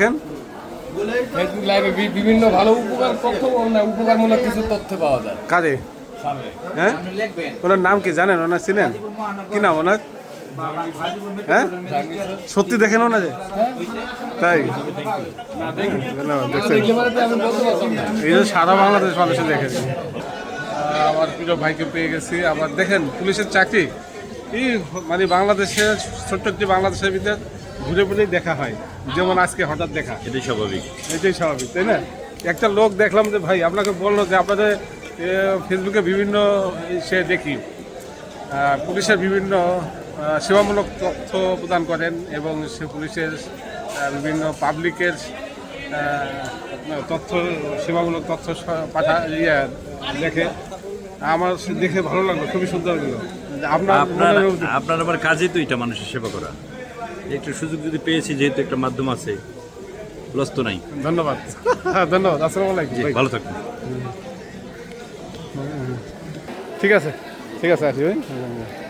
দেখেন? ফেসবুক লাইভে বিভিন্ন ভালো উপকারমূলক কিছু তথ্য পাওয়া যায়। কাজে হ্যাঁ, ওনার নাম কি জানেন? ওনার চিনেন? কি নাম ওনার? হ্যাঁ, সত্যি দেখেন ওনারে? তাই ধন্যবাদ। দেখছেন, এই যে সারা বাংলাদেশ মানুষে দেখেন। আমার প্রিয় ভাইকে পেয়ে গেছি। আবার দেখেন পুলিশের চাকরি এই মানে বাংলাদেশের ছোট্ট একটি বাংলাদেশের ভিতরে ঘুরে ঘুরেই দেখা হয়, যেমন আজকে হঠাৎ দেখা। এটাই স্বাভাবিক, এটাই স্বাভাবিক, তাই না? একটা লোক দেখলাম যে ভাই আপনাকে বললো যে আপনাদের ফেসবুকে বিভিন্ন সে দেখি পুলিশের বিভিন্ন সেবামূলক তথ্য প্রদান করেন এবং সে পুলিশের বিভিন্ন পাবলিকের তথ্য সেবামূলক তথ্য দেখে আমার দেখে ভালো লাগলো, খুবই সুন্দর লাগলো। আপনার আবার কাজই তো এটা মানুষের সেবা করা। একটু সুযোগ যদি পেয়েছি, যেহেতু একটা মাধ্যম আছে, লস তো নাই। ধন্যবাদ। ধন্যবাদ। আসসালামু আলাইকুম। ভালো থাকুন। ঠিক আছে, ঠিক আছে, আসি ভাই।